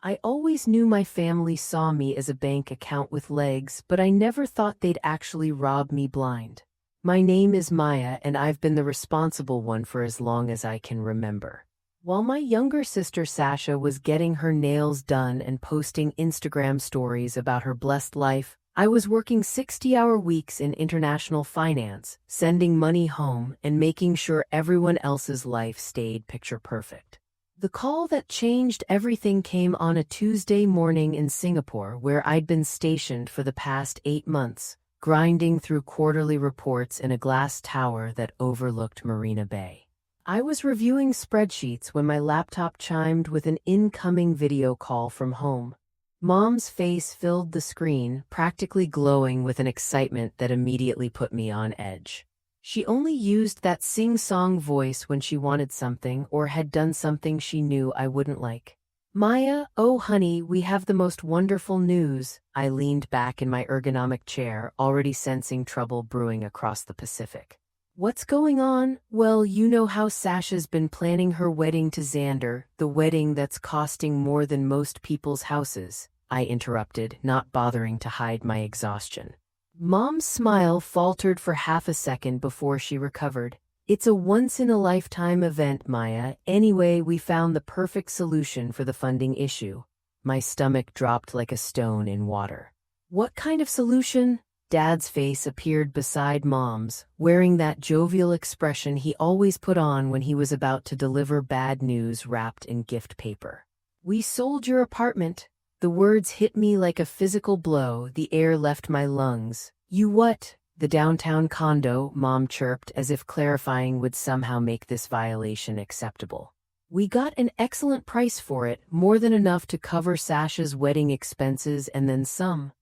I always knew my family saw me as a bank account with legs, but I never thought they'd actually rob me blind. My name is Maya, and I've been the responsible one for as long as I can remember. While my younger sister Sasha was getting her nails done and posting Instagram stories about her blessed life, I was working 60-hour weeks in international finance, sending money home and making sure everyone else's life stayed picture perfect. The call that changed everything came on a Tuesday morning in Singapore, where I'd been stationed for the past 8 months, grinding through quarterly reports in a glass tower that overlooked Marina Bay. I was reviewing spreadsheets when my laptop chimed with an incoming video call from home. Mom's face filled the screen, practically glowing with an excitement that immediately put me on edge. She only used that sing-song voice when she wanted something or had done something she knew I wouldn't like. "Maya, oh honey, we have the most wonderful news." I leaned back in my ergonomic chair, already sensing trouble brewing across the Pacific. "What's going on?" "Well, you know how Sasha's been planning her wedding to Xander, the wedding that's costing more than most people's houses," I interrupted, not bothering to hide my exhaustion. Mom's smile faltered for half a second before she recovered. "It's a once-in-a-lifetime event, Maya. Anyway, we found the perfect solution for the funding issue." My stomach dropped like a stone in water. "What kind of solution?" Dad's face appeared beside Mom's, wearing that jovial expression he always put on when he was about to deliver bad news wrapped in gift paper. "We sold your apartment." The words hit me like a physical blow, the air left my lungs. "You what?" "The downtown condo," Mom chirped, as if clarifying would somehow make this violation acceptable. "We got an excellent price for it, more than enough to cover Sasha's wedding expenses and then some."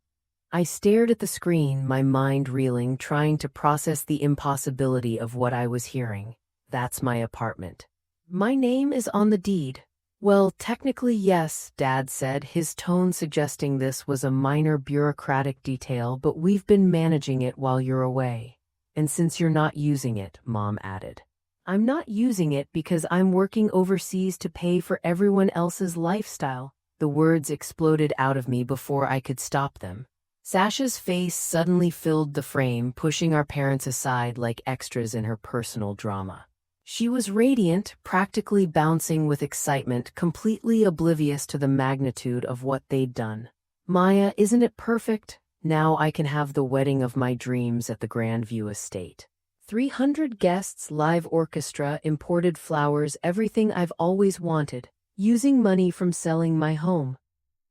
I stared at the screen, my mind reeling, trying to process the impossibility of what I was hearing. "That's my apartment. My name is on the deed." "Well, technically yes," Dad said, his tone suggesting this was a minor bureaucratic detail, "but we've been managing it while you're away. And since you're not using it," Mom added. "I'm not using it because I'm working overseas to pay for everyone else's lifestyle." The words exploded out of me before I could stop them. Sasha's face suddenly filled the frame, pushing our parents aside like extras in her personal drama. She was radiant, practically bouncing with excitement, completely oblivious to the magnitude of what they'd done. "Maya, isn't it perfect? Now I can have the wedding of my dreams at the Grandview Estate. 300 guests, live orchestra, imported flowers, everything I've always wanted, using money from selling my home."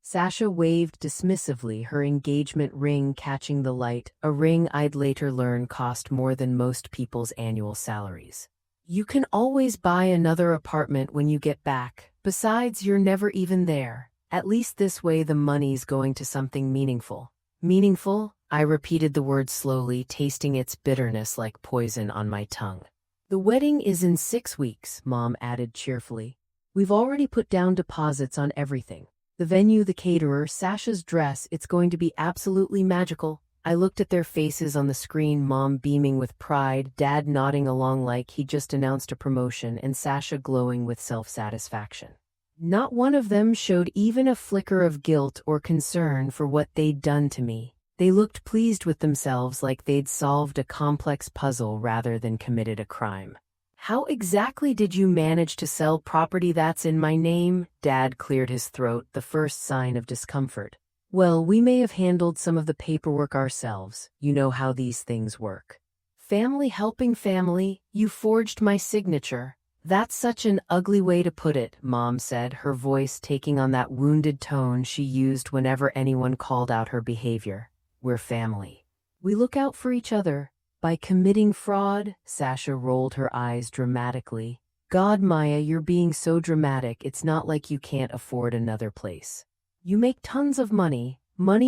Sasha waved dismissively, her engagement ring catching the light, a ring I'd later learn cost more than most people's annual salaries. "You can always buy another apartment when you get back. Besides, you're never even there. At least this way the money's going to something meaningful." "Meaningful?" I repeated the word slowly, tasting its bitterness like poison on my tongue. "The wedding is in 6 weeks," Mom added cheerfully. "We've already put down deposits on everything. The venue, the caterer, Sasha's dress, it's going to be absolutely magical." I looked at their faces on the screen, Mom beaming with pride, Dad nodding along like he just announced a promotion, and Sasha glowing with self-satisfaction. Not one of them showed even a flicker of guilt or concern for what they'd done to me. They looked pleased with themselves, like they'd solved a complex puzzle rather than committed a crime. "How exactly did you manage to sell property that's in my name?" Dad cleared his throat, the first sign of discomfort. "Well, we may have handled some of the paperwork ourselves. You know how these things work. Family helping family, you forged my signature." "That's such an ugly way to put it," Mom said, her voice taking on that wounded tone she used whenever anyone called out her behavior. "We're family. We look out for each other." "By committing fraud?" Sasha rolled her eyes dramatically. "God, Maya, you're being so dramatic, it's not like you can't afford another place. You make tons of money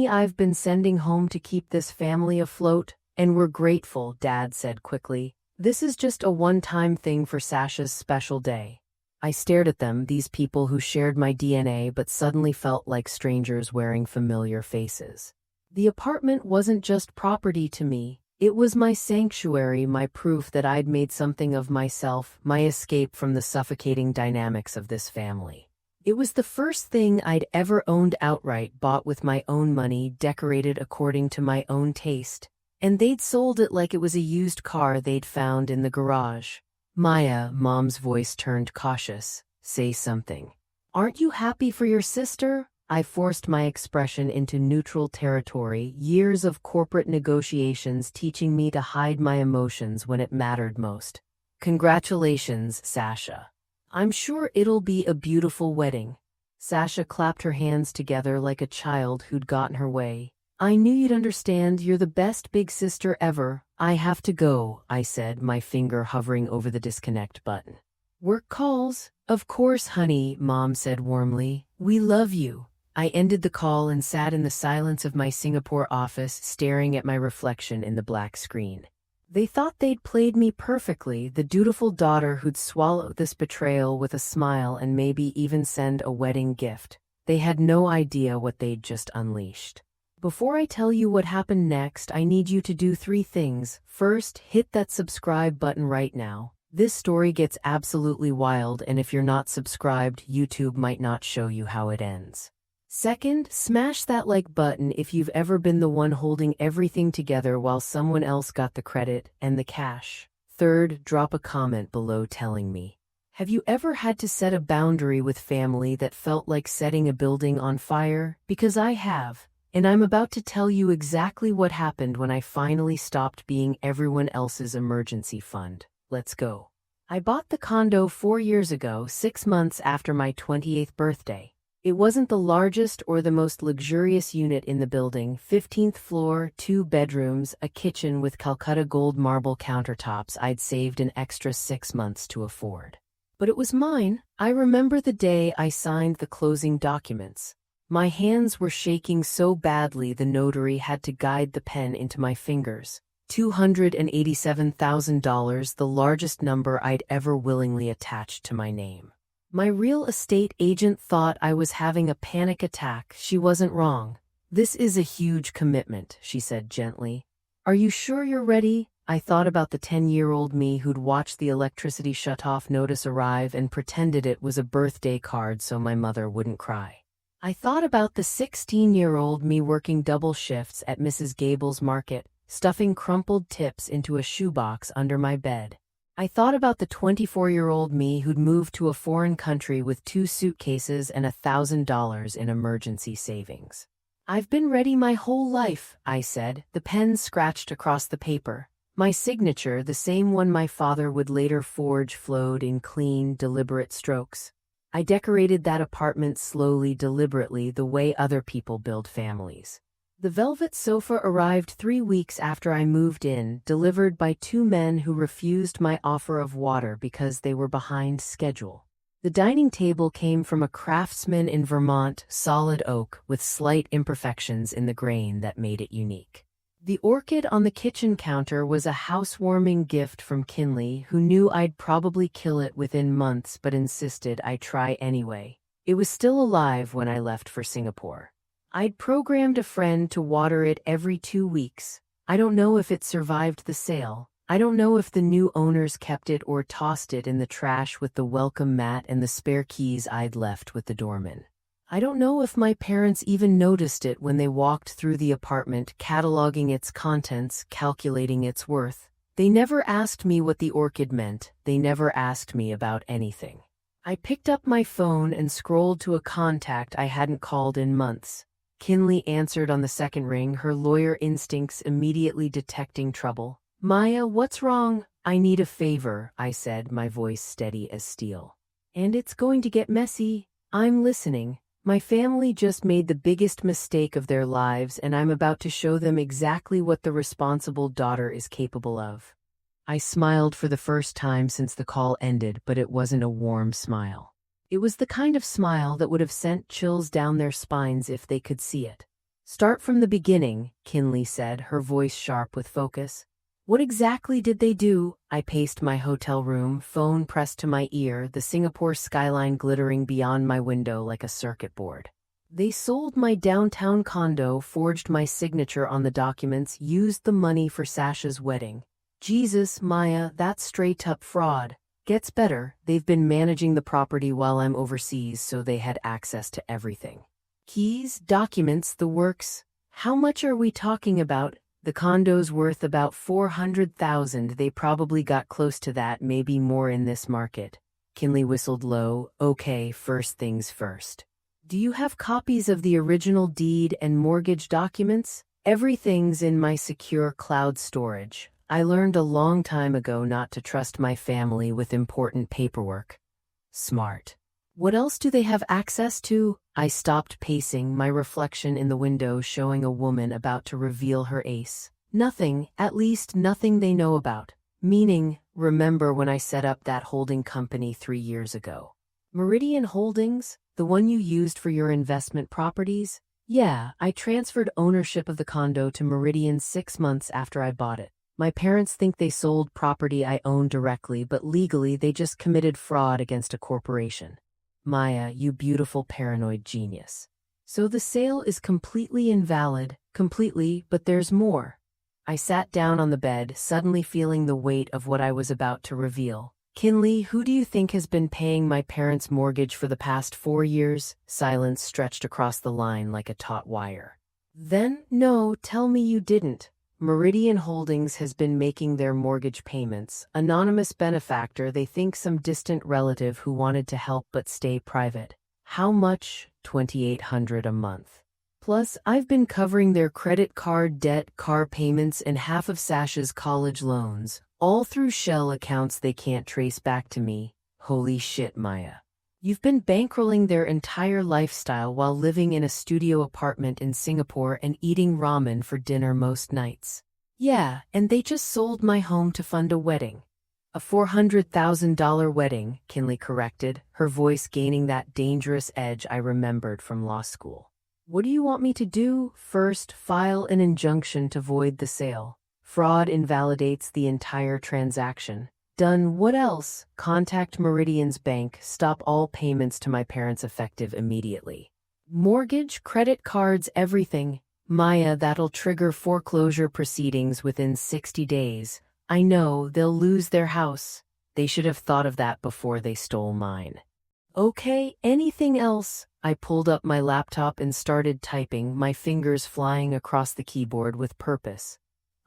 I've been sending home to keep this family afloat, and we're grateful," Dad said quickly. "This is just a one-time thing for Sasha's special day." I stared at them, these people who shared my DNA but suddenly felt like strangers wearing familiar faces. The apartment wasn't just property to me. It was my sanctuary, my proof that I'd made something of myself, my escape from the suffocating dynamics of this family. It was the first thing I'd ever owned outright, bought with my own money, decorated according to my own taste. And they'd sold it like it was a used car they'd found in the garage. Maya, Mom's voice turned cautious. Say something. Aren't you happy for your sister? I forced my expression into neutral territory, years of corporate negotiations teaching me to hide my emotions when it mattered most. Congratulations, Sasha. I'm sure it'll be a beautiful wedding. Sasha clapped her hands together like a child who'd gotten her way. I knew you'd understand. You're the best big sister ever. I have to go, I said, my finger hovering over the disconnect button. Work calls? Of course, honey, Mom said warmly. We love you. I ended the call and sat in the silence of my Singapore office, staring at my reflection in the black screen. They thought they'd played me perfectly, the dutiful daughter who'd swallow this betrayal with a smile and maybe even send a wedding gift. They had no idea what they'd just unleashed. Before I tell you what happened next, I need you to do 3 things. First, hit that subscribe button right now. This story gets absolutely wild, and if you're not subscribed, YouTube might not show you how it ends. Second, smash that like button if you've ever been the one holding everything together while someone else got the credit and the cash. Third, drop a comment below telling me. Have you ever had to set a boundary with family that felt like setting a building on fire? Because I have, and I'm about to tell you exactly what happened when I finally stopped being everyone else's emergency fund. Let's go. I bought the condo 4 years ago, 6 months after my 28th birthday. It wasn't the largest or the most luxurious unit in the building, 15th floor, 2 bedrooms, a kitchen with Calcutta gold marble countertops I'd saved an extra 6 months to afford. But it was mine. I remember the day I signed the closing documents. My hands were shaking so badly the notary had to guide the pen into my fingers. $287,000, the largest number I'd ever willingly attached to my name. My real estate agent thought I was having a panic attack. She wasn't wrong. This is a huge commitment, she said gently. Are you sure you're ready? I thought about the 10-year-old me who'd watched the electricity shut-off notice arrive and pretended it was a birthday card so my mother wouldn't cry. I thought about the 16-year-old me working double shifts at Mrs. Gable's market, stuffing crumpled tips into a shoebox under my bed. I thought about the 24-year-old me who'd moved to a foreign country with 2 suitcases and $1,000 in emergency savings. I've been ready my whole life, I said, the pen scratched across the paper. My signature, the same one my father would later forge, flowed in clean, deliberate strokes. I decorated that apartment slowly, deliberately, the way other people build families. The velvet sofa arrived 3 weeks after I moved in, delivered by 2 men who refused my offer of water because they were behind schedule. The dining table came from a craftsman in Vermont, solid oak, with slight imperfections in the grain that made it unique. The orchid on the kitchen counter was a housewarming gift from Kinley, who knew I'd probably kill it within months but insisted I try anyway. It was still alive when I left for Singapore. I'd programmed a friend to water it every 2 weeks. I don't know if it survived the sale. I don't know if the new owners kept it or tossed it in the trash with the welcome mat and the spare keys I'd left with the doorman. I don't know if my parents even noticed it when they walked through the apartment, cataloging its contents, calculating its worth. They never asked me what the orchid meant. They never asked me about anything. I picked up my phone and scrolled to a contact I hadn't called in months. Kinley answered on the second ring, her lawyer instincts immediately detecting trouble. Maya, what's wrong? I need a favor, I said, my voice steady as steel. And it's going to get messy. I'm listening. My family just made the biggest mistake of their lives, and I'm about to show them exactly what the responsible daughter is capable of. I smiled for the first time since the call ended, but it wasn't a warm smile. It was the kind of smile that would have sent chills down their spines if they could see it. Start from the beginning, Kinley said, her voice sharp with focus. What exactly did they do? I paced my hotel room, phone pressed to my ear, the Singapore skyline glittering beyond my window like a circuit board. They sold my downtown condo, forged my signature on the documents, used the money for Sasha's wedding. Jesus, Maya, that's straight-up fraud. Gets better, they've been managing the property while I'm overseas, so they had access to everything. Keys, documents, the works. How much are we talking about? The condo's worth about $400,000. They probably got close to that, maybe more in this market. Kinley whistled low. Okay, first things first. Do you have copies of the original deed and mortgage documents? Everything's in my secure cloud storage. I learned a long time ago not to trust my family with important paperwork. Smart. What else do they have access to? I stopped pacing, my reflection in the window showing a woman about to reveal her ace. Nothing, at least nothing they know about. Meaning, remember when I set up that holding company 3 years ago? Meridian Holdings, the one you used for your investment properties? Yeah, I transferred ownership of the condo to Meridian 6 months after I bought it. My parents think they sold property I own directly, but legally they just committed fraud against a corporation. Maya, you beautiful paranoid genius. So the sale is completely invalid, completely, but there's more. I sat down on the bed, suddenly feeling the weight of what I was about to reveal. Kinley, who do you think has been paying my parents' mortgage for the past 4 years? Silence stretched across the line like a taut wire. Then, no, tell me you didn't. Meridian Holdings has been making their mortgage payments. Anonymous benefactor, they think some distant relative who wanted to help but stay private. How much? $2,800 a month. Plus, I've been covering their credit card debt, car payments, and half of Sasha's college loans, all through shell accounts they can't trace back to me. Holy shit, Maya. You've been bankrolling their entire lifestyle while living in a studio apartment in Singapore and eating ramen for dinner most nights. Yeah, and they just sold my home to fund a wedding. A $400,000 wedding, Kinley corrected, her voice gaining that dangerous edge I remembered from law school. What do you want me to do? First, file an injunction to void the sale. Fraud invalidates the entire transaction. Done. What else? Contact Meridian's bank, stop all payments to my parents effective immediately. Mortgage, credit cards, everything. Maya, that'll trigger foreclosure proceedings within 60 days. I know, they'll lose their house. They should have thought of that before they stole mine. Okay, anything else? I pulled up my laptop and started typing, my fingers flying across the keyboard with purpose.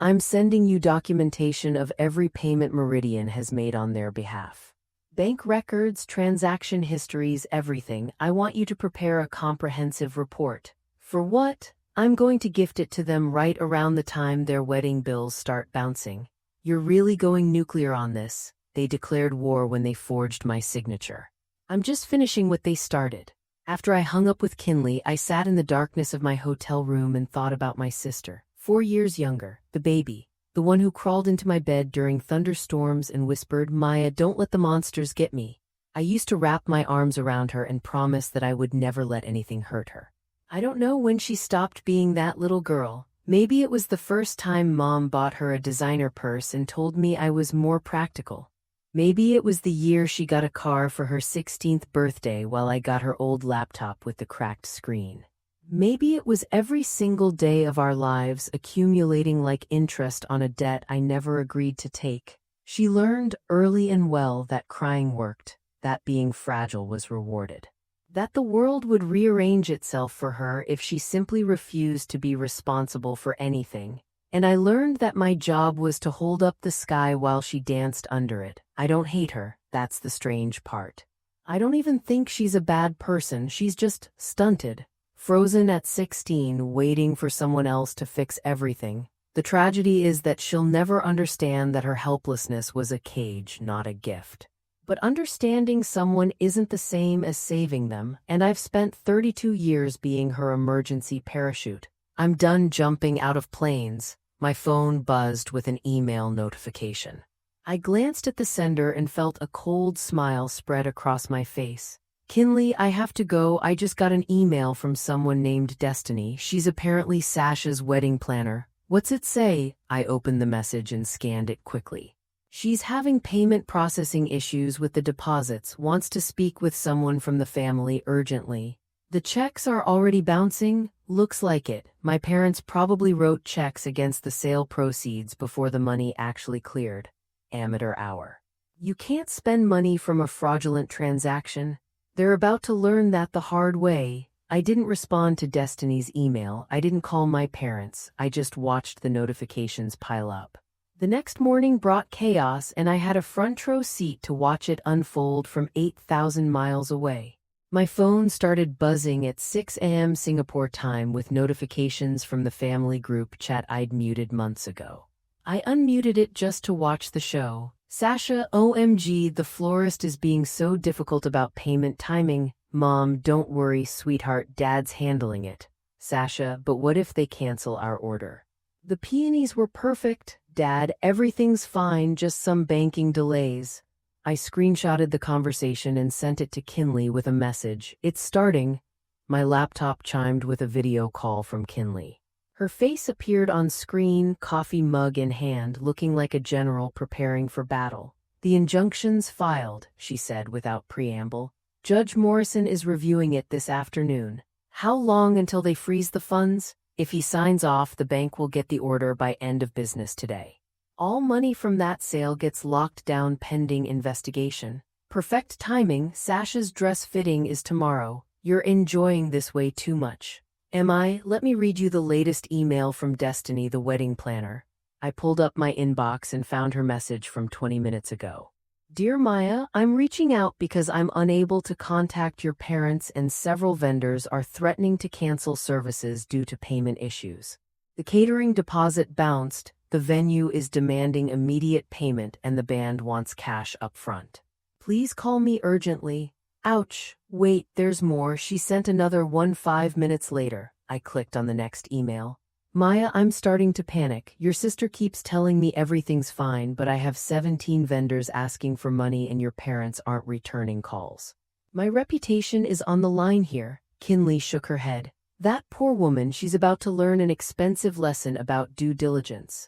I'm sending you documentation of every payment Meridian has made on their behalf. Bank records, transaction histories, everything. I want you to prepare a comprehensive report. For what? I'm going to gift it to them right around the time their wedding bills start bouncing. You're really going nuclear on this. They declared war when they forged my signature. I'm just finishing what they started. After I hung up with Kinley, I sat in the darkness of my hotel room and thought about my sister. 4 years younger, the baby, the one who crawled into my bed during thunderstorms and whispered, Maya, don't let the monsters get me. I used to wrap my arms around her and promise that I would never let anything hurt her. I don't know when she stopped being that little girl. Maybe it was the first time Mom bought her a designer purse and told me I was more practical. Maybe it was the year she got a car for her 16th birthday while I got her old laptop with the cracked screen. Maybe it was every single day of our lives accumulating like interest on a debt I never agreed to take. She learned early and well that crying worked, that being fragile was rewarded, that the world would rearrange itself for her if she simply refused to be responsible for anything. And I learned that my job was to hold up the sky while she danced under it. I don't hate her, that's the strange part. I don't even think she's a bad person, she's just stunted. Frozen at 16, waiting for someone else to fix everything. The tragedy is that she'll never understand that her helplessness was a cage, not a gift. But understanding someone isn't the same as saving them, and I've spent 32 years being her emergency parachute. I'm done jumping out of planes. My phone buzzed with an email notification. I glanced at the sender and felt a cold smile spread across my face. Kinley, I have to go. I just got an email from someone named Destiny. She's apparently Sasha's wedding planner. What's it say? I opened the message and scanned it quickly. She's having payment processing issues with the deposits, wants to speak with someone from the family urgently. The checks are already bouncing? Looks like it. My parents probably wrote checks against the sale proceeds before the money actually cleared. Amateur hour. You can't spend money from a fraudulent transaction. They're about to learn that the hard way. I didn't respond to Destiny's email. I didn't call my parents. I just watched the notifications pile up. The next morning brought chaos, and I had a front row seat to watch it unfold from 8,000 miles away. My phone started buzzing at 6 a.m. Singapore time with notifications from the family group chat I'd muted months ago. I unmuted it just to watch the show. Sasha, OMG, the florist is being so difficult about payment timing. Mom, don't worry, sweetheart, Dad's handling it. Sasha, but what if they cancel our order? The peonies were perfect. Dad, everything's fine, just some banking delays. I screenshotted the conversation and sent it to Kinley with a message. It's starting. My laptop chimed with a video call from Kinley. Her face appeared on screen, coffee mug in hand, looking like a general preparing for battle. The injunction's filed, she said without preamble. Judge Morrison is reviewing it this afternoon. How long until they freeze the funds? If he signs off, the bank will get the order by end of business today. All money from that sale gets locked down pending investigation. Perfect timing. Sasha's dress fitting is tomorrow. You're enjoying this way too much. Am I? Let me read you the latest email from Destiny, the wedding planner. I pulled up my inbox and found her message from 20 minutes ago. Dear Maya, I'm reaching out because I'm unable to contact your parents and several vendors are threatening to cancel services due to payment issues. The catering deposit bounced, the venue is demanding immediate payment, and the band wants cash up front. Please call me urgently. Ouch, wait, there's more. She sent another one 5 minutes later. I clicked on the next email. Maya, I'm starting to panic. Your sister keeps telling me everything's fine, but I have 17 vendors asking for money and your parents aren't returning calls. My reputation is on the line here. Kinley shook her head. That poor woman, she's about to learn an expensive lesson about due diligence.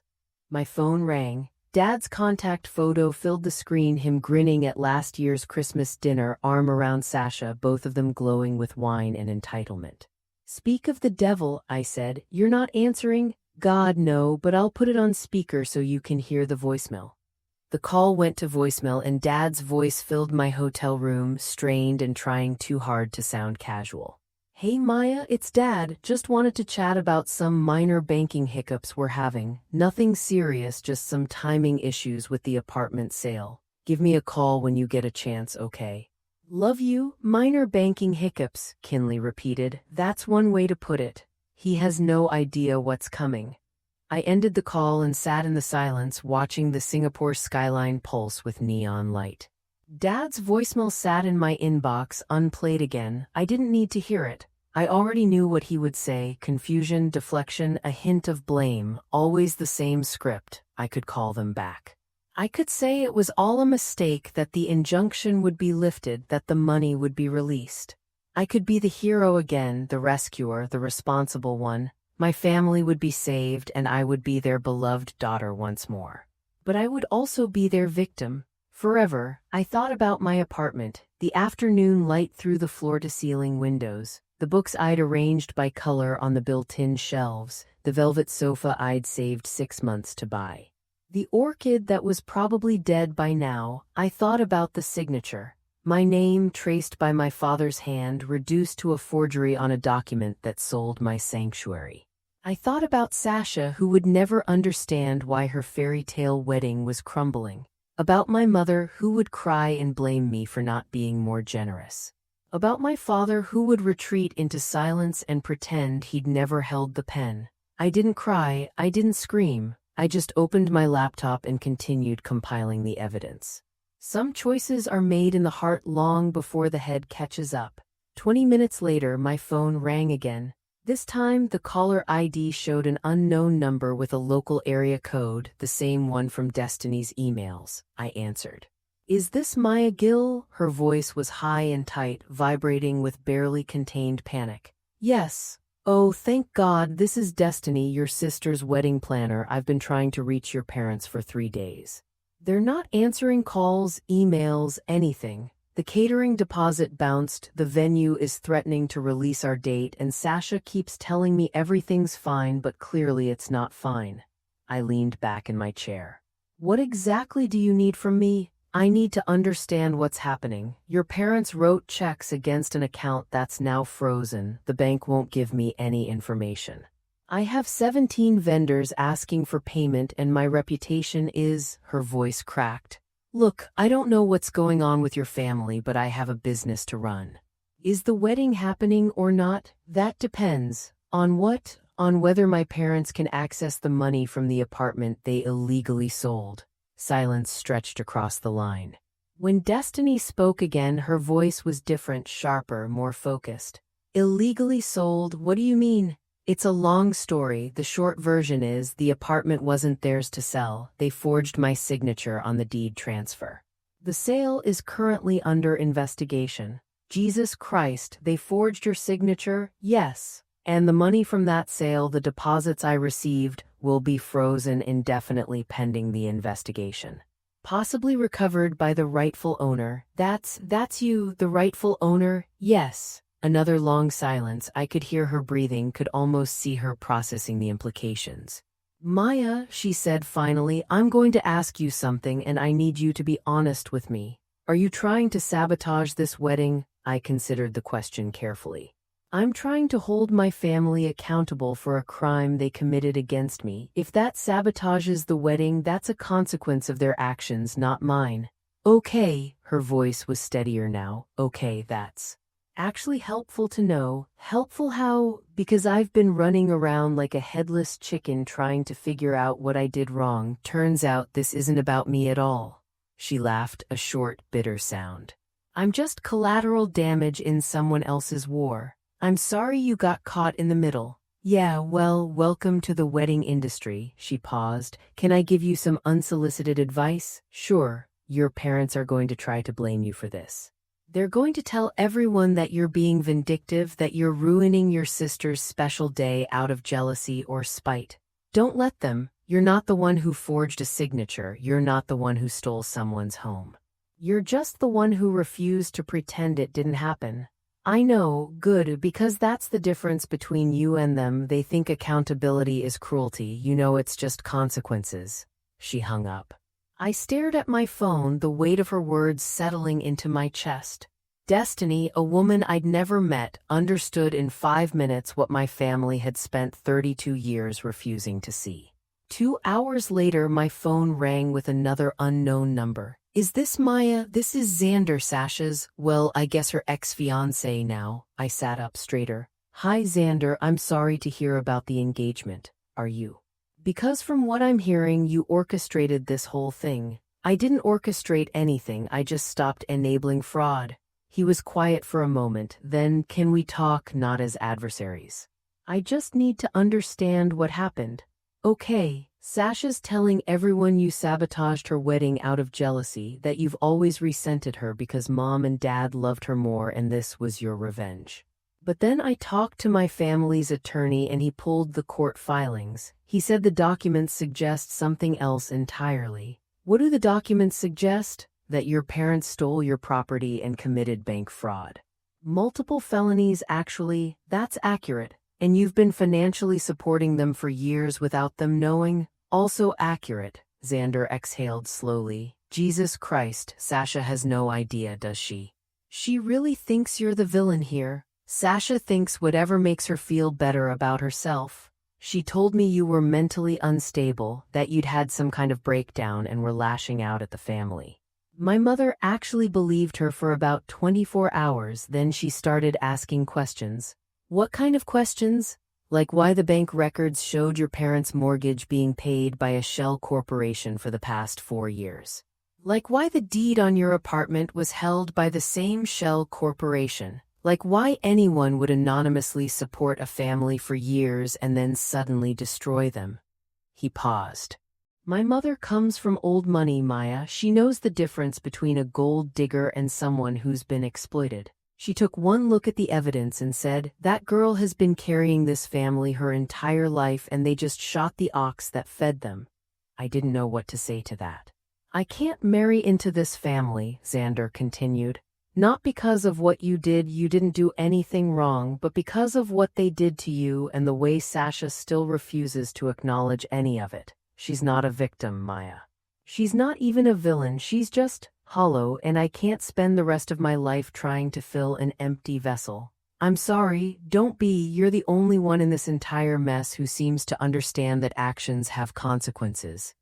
My phone rang. Dad's contact photo filled the screen, him grinning at last year's Christmas dinner, arm around Sasha, both of them glowing with wine and entitlement. Speak of the devil, I said. You're not answering? God, no, but I'll put it on speaker so you can hear the voicemail. The call went to voicemail and Dad's voice filled my hotel room, strained and trying too hard to sound casual. Hey Maya, it's Dad. Just wanted to chat about some minor banking hiccups we're having. Nothing serious, just some timing issues with the apartment sale. Give me a call when you get a chance, okay? Love you. Minor banking hiccups, Kinley repeated. That's one way to put it. He has no idea what's coming. I ended the call and sat in the silence, watching the Singapore skyline pulse with neon light. Dad's voicemail sat in my inbox, unplayed again. I didn't need to hear it. I already knew what he would say. Confusion, deflection, a hint of blame. Always the same script. I could call them back. I could say it was all a mistake, that the injunction would be lifted, that the money would be released. I could be the hero again, the rescuer, the responsible one. My family would be saved, and I would be their beloved daughter once more. But I would also be their victim. Forever. I thought about my apartment, the afternoon light through the floor-to-ceiling windows, the books I'd arranged by color on the built-in shelves, the velvet sofa I'd saved 6 months to buy. The orchid that was probably dead by now. I thought about the signature. My name, traced by my father's hand, reduced to a forgery on a document that sold my sanctuary. I thought about Sasha, who would never understand why her fairy tale wedding was crumbling. About my mother, who would cry and blame me for not being more generous. About my father, who would retreat into silence and pretend he'd never held the pen. I didn't cry, I didn't scream. I just opened my laptop and continued compiling the evidence. Some choices are made in the heart long before the head catches up. 20 minutes later, my phone rang again. This time, the caller ID showed an unknown number with a local area code, the same one from Destiny's emails. I answered. Is this Maya Gill? Her voice was high and tight, vibrating with barely contained panic. Yes. Oh, thank God, this is Destiny, your sister's wedding planner. I've been trying to reach your parents for 3 days. They're not answering calls, emails, anything. The catering deposit bounced, the venue is threatening to release our date, and Sasha keeps telling me everything's fine, but clearly it's not fine. I leaned back in my chair. What exactly do you need from me? I need to understand what's happening. Your parents wrote checks against an account that's now frozen. The bank won't give me any information. I have 17 vendors asking for payment and my reputation is, her voice cracked. Look, I don't know what's going on with your family, but I have a business to run. Is the wedding happening or not? That depends. On what? On whether my parents can access the money from the apartment they illegally sold. Silence stretched across the line. When Destiny spoke again, her voice was different, sharper, more focused. Illegally sold? What do you mean? It's a long story. The short version is, the apartment wasn't theirs to sell. They forged my signature on the deed transfer. The sale is currently under investigation. Jesus Christ, they forged your signature? Yes. And the money from that sale, the deposits I received, will be frozen indefinitely pending the investigation. Possibly recovered by the rightful owner. That's you, the rightful owner? Yes. Another long silence. I could hear her breathing, could almost see her processing the implications. Maya, she said finally, I'm going to ask you something and I need you to be honest with me. Are you trying to sabotage this wedding? I considered the question carefully. I'm trying to hold my family accountable for a crime they committed against me. If that sabotages the wedding, that's a consequence of their actions, not mine. Okay, her voice was steadier now. Okay, that's actually helpful to know. Helpful how? Because I've been running around like a headless chicken trying to figure out what I did wrong. Turns out this isn't about me at all. She laughed, a short, bitter sound. I'm just collateral damage in someone else's war. I'm sorry you got caught in the middle. Yeah, well, welcome to the wedding industry. She paused. Can I give you some unsolicited advice? Sure. Your parents are going to try to blame you for this. They're going to tell everyone that you're being vindictive, that you're ruining your sister's special day out of jealousy or spite. Don't let them. You're not the one who forged a signature. You're not the one who stole someone's home. You're just the one who refused to pretend it didn't happen. I know, good, because that's the difference between you and them. They think accountability is cruelty. You know it's just consequences. She hung up. I stared at my phone, the weight of her words settling into my chest. Destiny, a woman I'd never met, understood in 5 minutes what my family had spent 32 years refusing to see. 2 hours later, my phone rang with another unknown number. Is this Maya? This is Xander, Sasha's, well, I guess her ex-fiancé now. I sat up straighter. Hi Xander, I'm sorry to hear about the engagement. Are you? Because from what I'm hearing, you orchestrated this whole thing. I didn't orchestrate anything, I just stopped enabling fraud. He was quiet for a moment, then, can we talk not as adversaries? I just need to understand what happened. Okay. Sasha's telling everyone you sabotaged her wedding out of jealousy, that you've always resented her because mom and dad loved her more and this was your revenge. But then I talked to my family's attorney and he pulled the court filings. He said the documents suggest something else entirely. What do the documents suggest? That your parents stole your property and committed bank fraud. Multiple felonies, actually, that's accurate. And you've been financially supporting them for years without them knowing? Also accurate. Xander exhaled slowly. Jesus Christ, Sasha has no idea, does she? She really thinks you're the villain here. Sasha thinks whatever makes her feel better about herself. She told me you were mentally unstable, that you'd had some kind of breakdown and were lashing out at the family. My mother actually believed her for about 24 hours, then she started asking questions. What kind of questions? Like why the bank records showed your parents' mortgage being paid by a shell corporation for the past 4 years. Like why the deed on your apartment was held by the same shell corporation. Like why anyone would anonymously support a family for years and then suddenly destroy them. He paused. My mother comes from old money, Maya. She knows the difference between a gold digger and someone who's been exploited. She took one look at the evidence and said, that girl has been carrying this family her entire life and they just shot the ox that fed them. I didn't know what to say to that. I can't marry into this family, Xander continued. Not because of what you didn't do anything wrong, but because of what they did to you and the way Sasha still refuses to acknowledge any of it. She's not a victim, Maya. She's not even a villain, she's just hollow, and I can't spend the rest of my life trying to fill an empty vessel. I'm sorry, don't be. You're the only one in this entire mess who seems to understand that actions have consequences.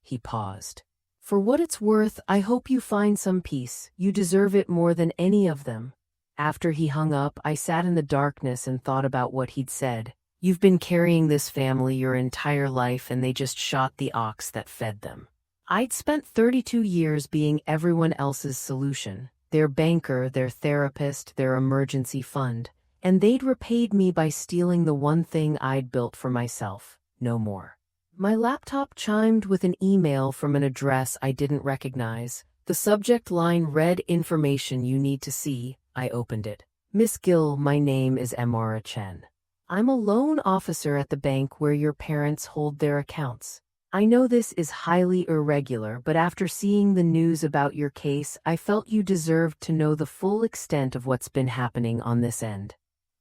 He paused. For what it's worth, I hope you find some peace. You deserve it more than any of them. After he hung up, I sat in the darkness and thought about what he'd said. You've been carrying this family your entire life, and they just shot the ox that fed them. I'd spent 32 years being everyone else's solution, their banker, their therapist, their emergency fund, and they'd repaid me by stealing the one thing I'd built for myself. No more. My laptop chimed with an email from an address I didn't recognize. The subject line read, "Information you need to see." I opened it. Miss Gill, my name is Emora Chen. I'm a loan officer at the bank where your parents hold their accounts. I know this is highly irregular, but after seeing the news about your case, I felt you deserved to know the full extent of what's been happening on this end.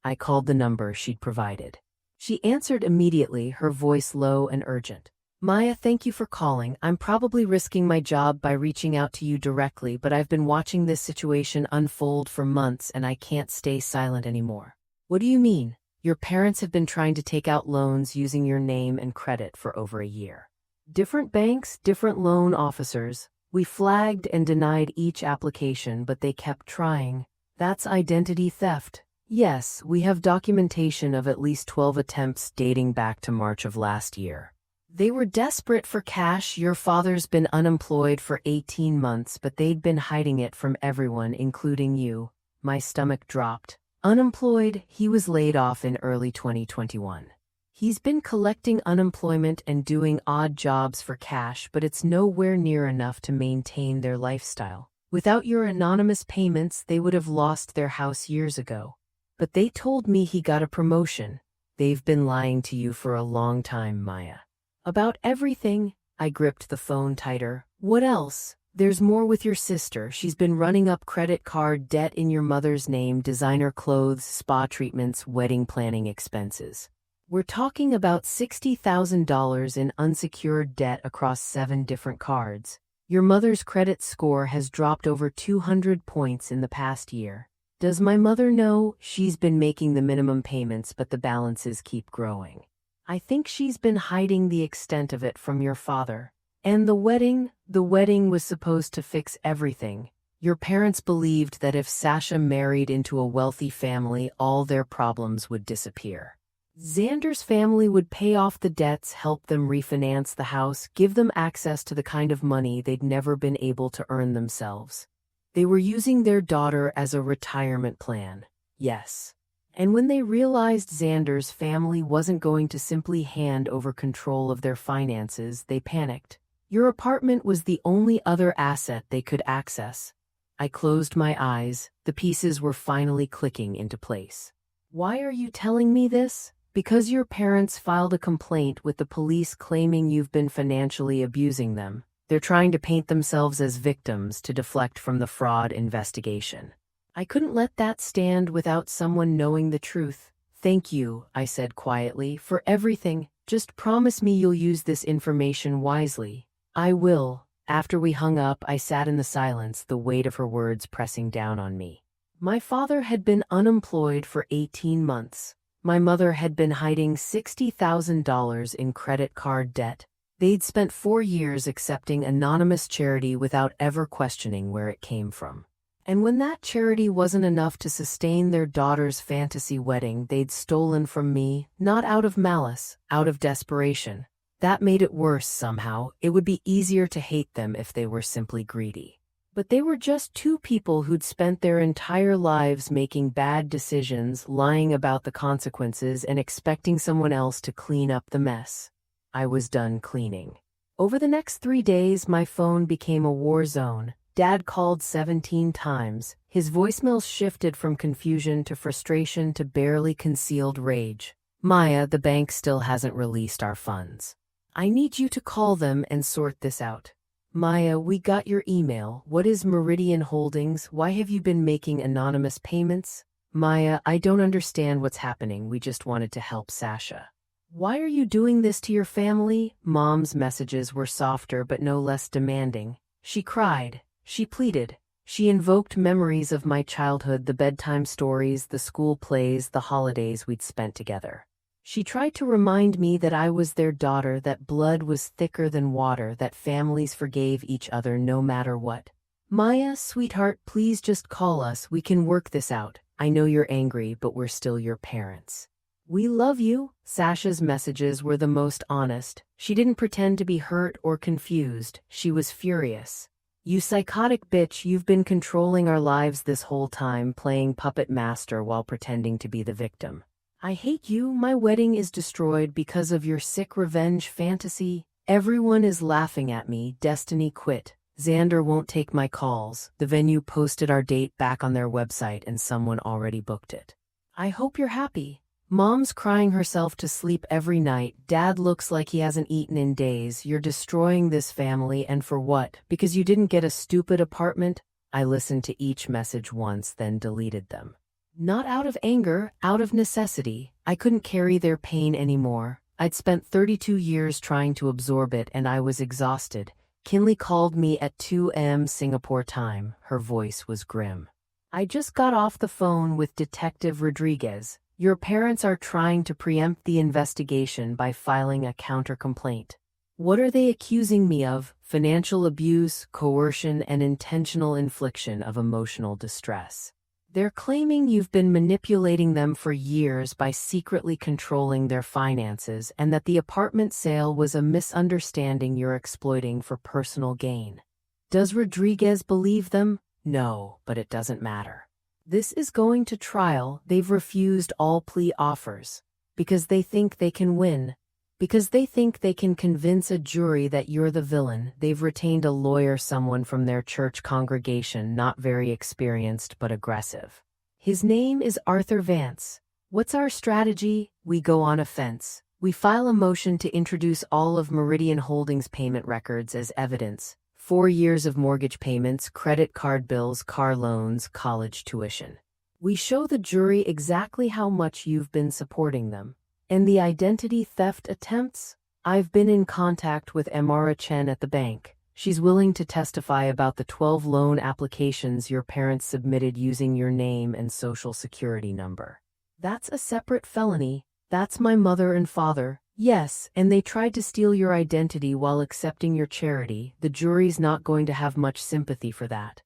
I called the number she'd provided. She answered immediately, her voice low and urgent. Maya, thank you for calling. I'm probably risking my job by reaching out to you directly, but I've been watching this situation unfold for months and I can't stay silent anymore. What do you mean? Your parents have been trying to take out loans using your name and credit for over a year. Different banks, different loan officers. We flagged and denied each application, but they kept trying. That's identity theft. Yes, we have documentation of at least 12 attempts dating back to March of last year. They were desperate for cash. Your father's been unemployed for 18 months, but they'd been hiding it from everyone, including you. My stomach dropped. Unemployed, he was laid off in early 2021. He's been collecting unemployment and doing odd jobs for cash, but it's nowhere near enough to maintain their lifestyle. Without your anonymous payments, they would have lost their house years ago. But they told me he got a promotion. They've been lying to you for a long time, Maya. About everything. I gripped the phone tighter. What else? There's more with your sister. She's been running up credit card debt in your mother's name, designer clothes, spa treatments, wedding planning expenses. We're talking about $60,000 in unsecured debt across 7 different cards. Your mother's credit score has dropped over 200 points in the past year. Does my mother know? She's been making the minimum payments, but the balances keep growing. I think she's been hiding the extent of it from your father. And the wedding was supposed to fix everything. Your parents believed that if Sasha married into a wealthy family, all their problems would disappear. Xander's family would pay off the debts, help them refinance the house, give them access to the kind of money they'd never been able to earn themselves. They were using their daughter as a retirement plan. Yes. And when they realized Xander's family wasn't going to simply hand over control of their finances, they panicked. Your apartment was the only other asset they could access. I closed my eyes. The pieces were finally clicking into place. Why are you telling me this? Because your parents filed a complaint with the police claiming you've been financially abusing them. They're trying to paint themselves as victims to deflect from the fraud investigation. I couldn't let that stand without someone knowing the truth. Thank you, I said quietly, for everything. Just promise me you'll use this information wisely. I will. After we hung up, I sat in the silence, the weight of her words pressing down on me. My father had been unemployed for 18 months. My mother had been hiding $60,000 in credit card debt. They'd spent 4 years accepting anonymous charity without ever questioning where it came from. And when that charity wasn't enough to sustain their daughter's fantasy wedding, they'd stolen from me, not out of malice, out of desperation. That made it worse somehow. It would be easier to hate them if they were simply greedy. But they were just 2 people who'd spent their entire lives making bad decisions, lying about the consequences, and expecting someone else to clean up the mess. I was done cleaning. Over the next 3 days, my phone became a war zone. Dad called 17 times. His voicemails shifted from confusion to frustration to barely concealed rage. Maya, the bank still hasn't released our funds. I need you to call them and sort this out. Maya, we got your email. What is Meridian Holdings? Why have you been making anonymous payments? Maya, I don't understand what's happening. We just wanted to help Sasha. Why are you doing this to your family? Mom's messages were softer but no less demanding. She cried. she pleaded. She invoked memories of my childhood, the bedtime stories, the school plays, the holidays we'd spent together. She tried to remind me that I was their daughter, that blood was thicker than water, that families forgave each other no matter what. Maya, sweetheart, please just call us. We can work this out. I know you're angry, but we're still your parents. We love you. Sasha's messages were the most honest. She didn't pretend to be hurt or confused. She was furious. You psychotic bitch, you've been controlling our lives this whole time, playing puppet master while pretending to be the victim. I hate you. My wedding is destroyed because of your sick revenge fantasy. Everyone is laughing at me. Destiny quit. Xander won't take my calls. The venue posted our date back on their website and someone already booked it. I hope you're happy. Mom's crying herself to sleep every night. Dad looks like he hasn't eaten in days. You're destroying this family, and for what? Because you didn't get a stupid apartment? I listened to each message once, then deleted them. Not out of anger, out of necessity. I couldn't carry their pain anymore. I'd spent 32 years trying to absorb it, and I was exhausted. Kinley called me at 2 a.m. Singapore time. Her voice was grim. I just got off the phone with Detective Rodriguez. Your parents are trying to preempt the investigation by filing a counter-complaint. What are they accusing me of? Financial abuse, coercion, and intentional infliction of emotional distress. They're claiming you've been manipulating them for years by secretly controlling their finances, and that the apartment sale was a misunderstanding you're exploiting for personal gain. Does Rodriguez believe them? No, but it doesn't matter. This is going to trial. They've refused all plea offers because they think they can win. Because they think they can convince a jury that you're the villain. They've retained a lawyer, someone from their church congregation, not very experienced but aggressive. His name is Arthur Vance. What's our strategy? We go on offense. We file a motion to introduce all of Meridian Holdings' payment records as evidence. 4 years of mortgage payments, credit card bills, car loans, college tuition. We show the jury exactly how much you've been supporting them. And the identity theft attempts? I've been in contact with Amara Chen at the bank. She's willing to testify about the 12 loan applications your parents submitted using your name and social security number. That's a separate felony. That's my mother and father. Yes, and they tried to steal your identity while accepting your charity. The jury's not going to have much sympathy for that.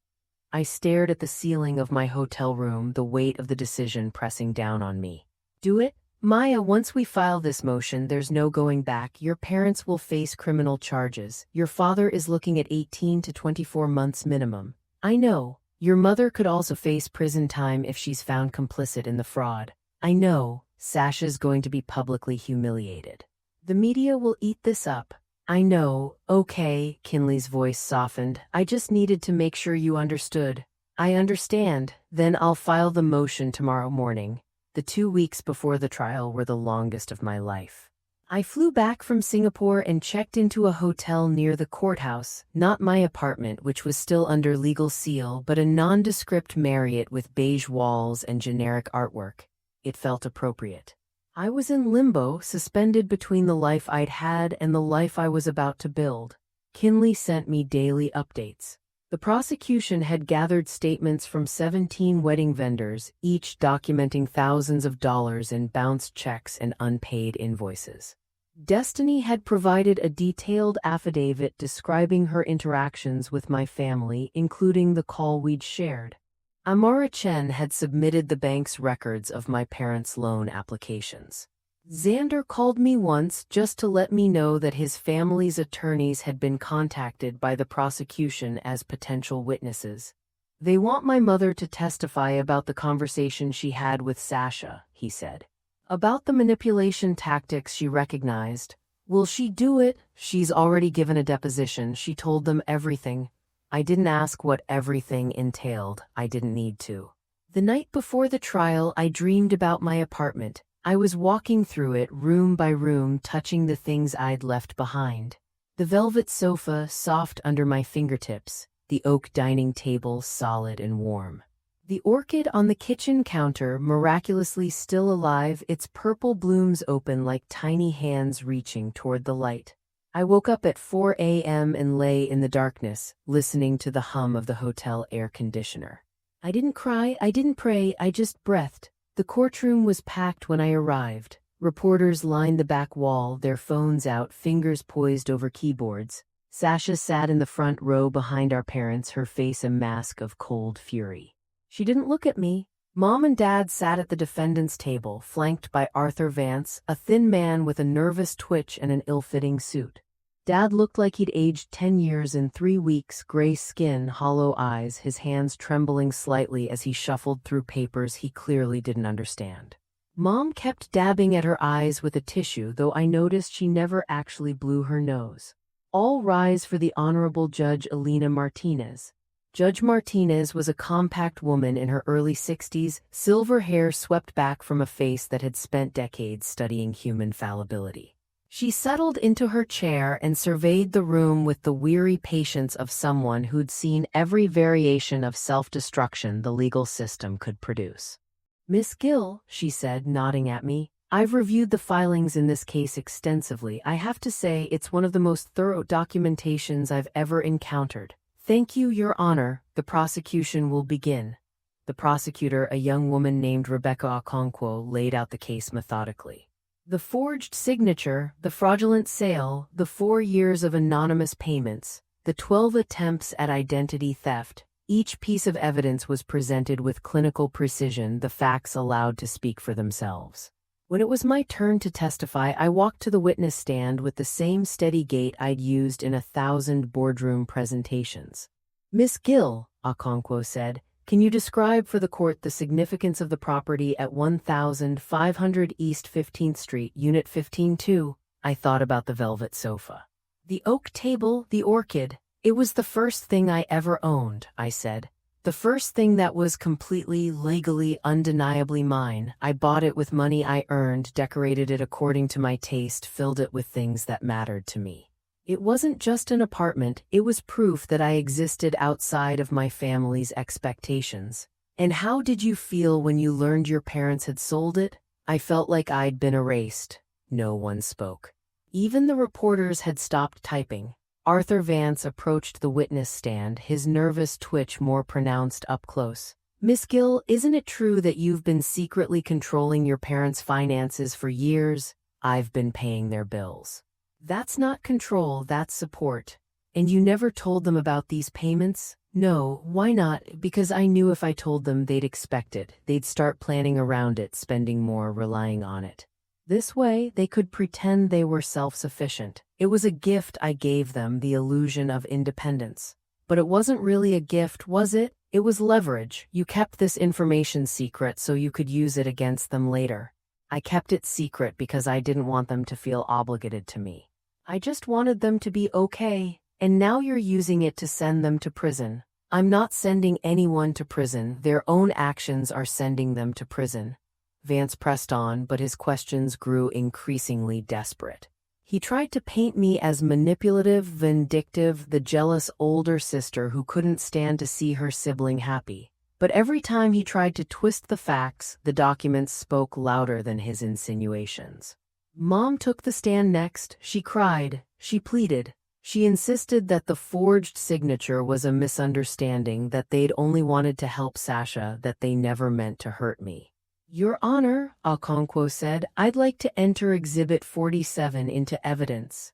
I stared at the ceiling of my hotel room, the weight of the decision pressing down on me. Do it? Maya, once we file this motion, there's no going back. Your parents will face criminal charges. Your father is looking at 18 to 24 months minimum. I know. Your mother could also face prison time if she's found complicit in the fraud. I know. Sasha's going to be publicly humiliated. The media will eat this up. I know. Okay, Kinley's voice softened. I just needed to make sure you understood. I understand. Then I'll file the motion tomorrow morning. The 2 weeks before the trial were the longest of my life. I flew back from Singapore and checked into a hotel near the courthouse, not my apartment, which was still under legal seal, but a nondescript Marriott with beige walls and generic artwork. It felt appropriate. I was in limbo, suspended between the life I'd had and the life I was about to build. Kinley sent me daily updates. The prosecution had gathered statements from 17 wedding vendors, each documenting thousands of dollars in bounced checks and unpaid invoices. Destiny had provided a detailed affidavit describing her interactions with my family, including the call we'd shared. Amara Chen had submitted the bank's records of my parents' loan applications. Xander called me once just to let me know that his family's attorneys had been contacted by the prosecution as potential witnesses. They want my mother to testify about the conversation she had with Sasha, he said. About the manipulation tactics she recognized. Will she do it? She's already given a deposition. She told them everything. I didn't ask what everything entailed. I didn't need to. The night before the trial, I dreamed about my apartment. I was walking through it room by room, touching the things I'd left behind. The velvet sofa soft under my fingertips, the oak dining table solid and warm. The orchid on the kitchen counter miraculously still alive, its purple blooms open like tiny hands reaching toward the light. I woke up at 4 a.m. and lay in the darkness, listening to the hum of the hotel air conditioner. I didn't cry, I didn't pray, I just breathed. The courtroom was packed when I arrived. Reporters lined the back wall, their phones out, fingers poised over keyboards. Sasha sat in the front row behind our parents, her face a mask of cold fury. She didn't look at me. Mom and Dad sat at the defendant's table, flanked by Arthur Vance, a thin man with a nervous twitch and an ill-fitting suit. Dad looked like he'd aged 10 years in 3 weeks, gray skin, hollow eyes, his hands trembling slightly as he shuffled through papers he clearly didn't understand. Mom kept dabbing at her eyes with a tissue, though I noticed she never actually blew her nose. All rise for the Honorable Judge Elena Martinez. Judge Martinez was a compact woman in her early 60s, silver hair swept back from a face that had spent decades studying human fallibility. She settled into her chair and surveyed the room with the weary patience of someone who'd seen every variation of self-destruction the legal system could produce. "Miss Gill," she said, nodding at me, "I've reviewed the filings in this case extensively. I have to say it's one of the most thorough documentations I've ever encountered. Thank you, Your Honor. The prosecution will begin." The prosecutor, a young woman named Rebecca Okonkwo, laid out the case methodically. The forged signature, the fraudulent sale, the 4 years of anonymous payments, the 12 attempts at identity theft. Each piece of evidence was presented with clinical precision, the facts allowed to speak for themselves. When it was my turn to testify, I walked to the witness stand with the same steady gait I'd used in 1,000 boardroom presentations. "Miss Gill," Okonkwo said, "can you describe for the court the significance of the property at 1500 East 15th Street, Unit 15-2? I thought about the velvet sofa. "The oak table, the orchid. It was the first thing I ever owned," I said. "The first thing that was completely, legally, undeniably mine. I bought it with money I earned, decorated it according to my taste, filled it with things that mattered to me. It wasn't just an apartment, it was proof that I existed outside of my family's expectations." "And how did you feel when you learned your parents had sold it?" "I felt like I'd been erased." No one spoke. Even the reporters had stopped typing. Arthur Vance approached the witness stand, his nervous twitch more pronounced up close. "Miss Gill, isn't it true that you've been secretly controlling your parents' finances for years?" "I've been paying their bills." "That's not control, that's support." "And you never told them about these payments?" "No, why not? Because I knew if I told them they'd expect it. They'd start planning around it, spending more, relying on it. This way, they could pretend they were self-sufficient. It was a gift I gave them, the illusion of independence." "But it wasn't really a gift, was it? It was leverage. You kept this information secret so you could use it against them later." "I kept it secret because I didn't want them to feel obligated to me. I just wanted them to be okay. And now you're using it to send them to prison." "I'm not sending anyone to prison. Their own actions are sending them to prison." Vance pressed on, but his questions grew increasingly desperate. He tried to paint me as manipulative, vindictive, the jealous older sister who couldn't stand to see her sibling happy. But every time he tried to twist the facts, the documents spoke louder than his insinuations. Mom took the stand next. She cried. She pleaded. She insisted that the forged signature was a misunderstanding, that they'd only wanted to help Sasha, that they never meant to hurt me. "Your Honor," Okonkwo said, "I'd like to enter Exhibit 47 into evidence."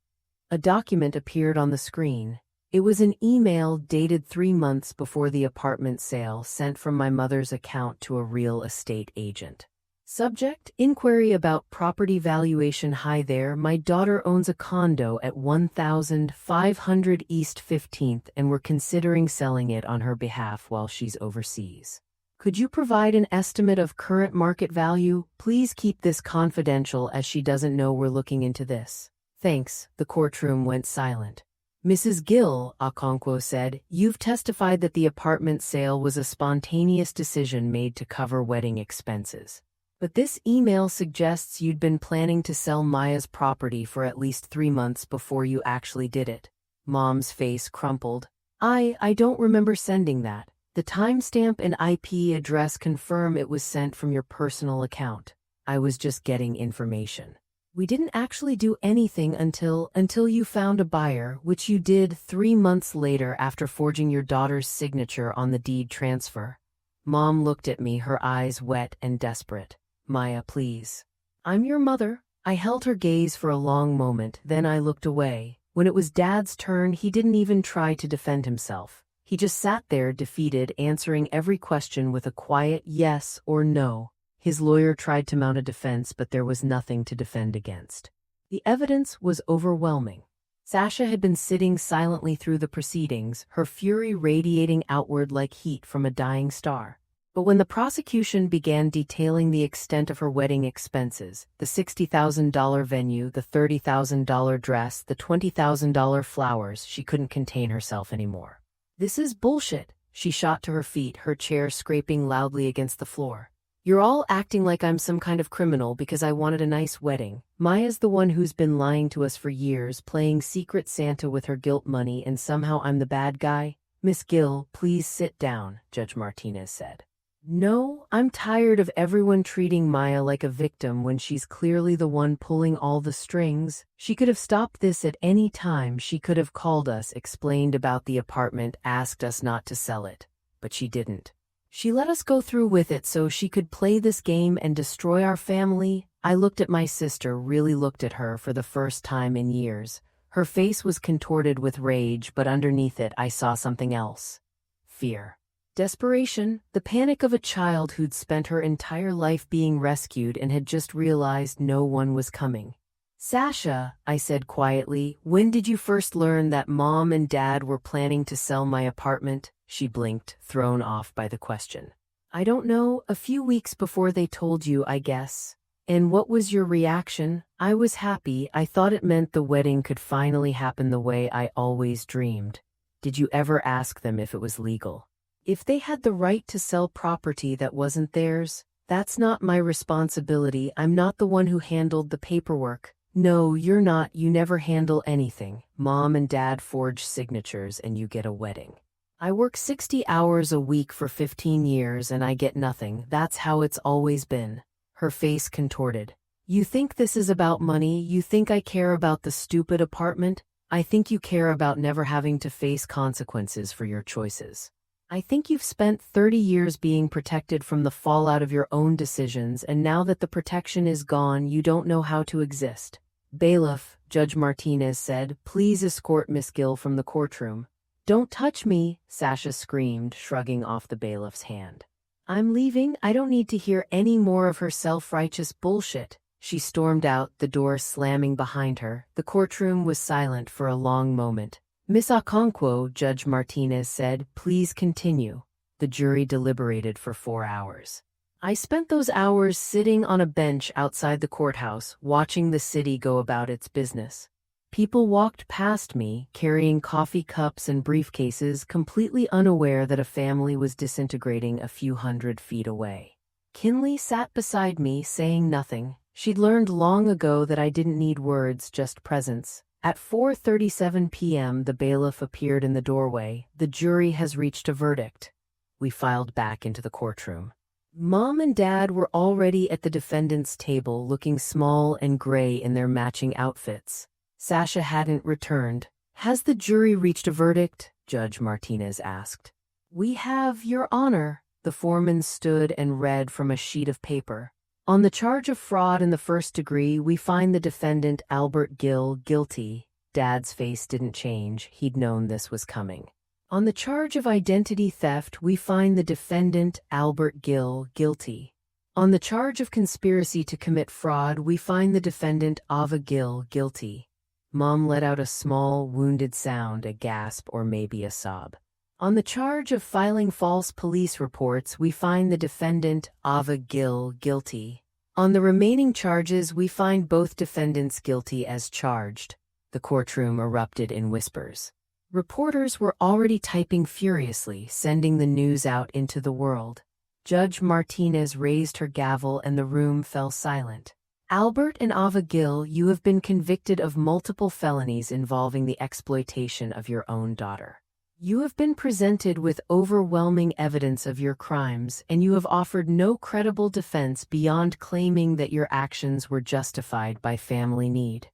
A document appeared on the screen. It was an email dated 3 months before the apartment sale, sent from my mother's account to a real estate agent. Subject: inquiry about property valuation. "Hi there, my daughter owns a condo at 1500 East 15th and we're considering selling it on her behalf while she's overseas. Could you provide an estimate of current market value? Please keep this confidential as she doesn't know we're looking into this. Thanks." The courtroom went silent. "Mrs. Gill," Okonkwo said, "you've testified that the apartment sale was a spontaneous decision made to cover wedding expenses. But this email suggests you'd been planning to sell Maya's property for at least 3 months before you actually did it." Mom's face crumpled. I don't remember sending that. The timestamp and IP address confirm it was sent from your personal account. I was just getting information." We didn't actually do anything until you found a buyer, which you did 3 months later after forging your daughter's signature on the deed transfer. Mom looked at me, her eyes wet and desperate. Maya, please. I'm your mother. I held her gaze for a long moment, then I looked away. When it was Dad's turn, he didn't even try to defend himself. He just sat there, defeated, answering every question with a quiet yes or no. His lawyer tried to mount a defense, but there was nothing to defend against. The evidence was overwhelming. Sasha had been sitting silently through the proceedings, her fury radiating outward like heat from a dying star. But when the prosecution began detailing the extent of her wedding expenses, the $60,000 venue, the $30,000 dress, the $20,000 flowers, she couldn't contain herself anymore. This is bullshit. She shot to her feet, her chair scraping loudly against the floor. You're all acting like I'm some kind of criminal because I wanted a nice wedding. Maya's the one who's been lying to us for years, playing Secret Santa with her guilt money, and somehow I'm the bad guy? Miss Gill, please sit down, Judge Martinez said. No, I'm tired of everyone treating Maya like a victim when she's clearly the one pulling all the strings. She could have stopped this at any time. She could have called us, explained about the apartment, asked us not to sell it. But she didn't. She let us go through with it so she could play this game and destroy our family. I looked at my sister, really looked at her for the first time in years. Her face was contorted with rage, but underneath it I saw something else. Fear. Desperation, the panic of a child who'd spent her entire life being rescued and had just realized no one was coming. Sasha, I said quietly, when did you first learn that Mom and Dad were planning to sell my apartment? She blinked, thrown off by the question. I don't know, a few weeks before they told you, I guess. And what was your reaction? I was happy. I thought it meant the wedding could finally happen the way I always dreamed. Did you ever ask them if it was legal? If they had the right to sell property that wasn't theirs, that's not my responsibility. I'm not the one who handled the paperwork. No, you're not. You never handle anything. Mom and Dad forge signatures and you get a wedding. I work 60 hours a week for 15 years and I get nothing. That's how it's always been. Her face contorted. You think this is about money? You think I care about the stupid apartment? I think you care about never having to face consequences for your choices. I think you've spent 30 years being protected from the fallout of your own decisions, and now that the protection is gone, you don't know how to exist. Bailiff, Judge Martinez said, please escort Miss Gill from the courtroom. Don't touch me, Sasha screamed, shrugging off the bailiff's hand. I'm leaving. I don't need to hear any more of her self-righteous bullshit. She stormed out, the door slamming behind her. The courtroom was silent for a long moment. Miss Okonkwo, Judge Martinez said, please continue. The jury deliberated for 4 hours. I spent those hours sitting on a bench outside the courthouse, watching the city go about its business. People walked past me, carrying coffee cups and briefcases, completely unaware that a family was disintegrating a few hundred feet away. Kinley sat beside me, saying nothing. She'd learned long ago that I didn't need words, just presence. At 4:37 p.m., the bailiff appeared in the doorway. The jury has reached a verdict. We filed back into the courtroom. Mom and Dad were already at the defendant's table, looking small and gray in their matching outfits. Sasha hadn't returned. Has the jury reached a verdict? Judge Martinez asked. We have, Your Honor. The foreman stood and read from a sheet of paper. On the charge of fraud in the first degree, we find the defendant, Albert Gill, guilty. Dad's face didn't change. He'd known this was coming. On the charge of identity theft, we find the defendant, Albert Gill, guilty. On the charge of conspiracy to commit fraud, we find the defendant, Ava Gill, guilty. Mom let out a small, wounded sound, a gasp or maybe a sob. On the charge of filing false police reports, we find the defendant, Ava Gill, guilty. On the remaining charges, we find both defendants guilty as charged. The courtroom erupted in whispers. Reporters were already typing furiously, sending the news out into the world. Judge Martinez raised her gavel and the room fell silent. Albert and Ava Gill, you have been convicted of multiple felonies involving the exploitation of your own daughter. You have been presented with overwhelming evidence of your crimes, and you have offered no credible defense beyond claiming that your actions were justified by family need.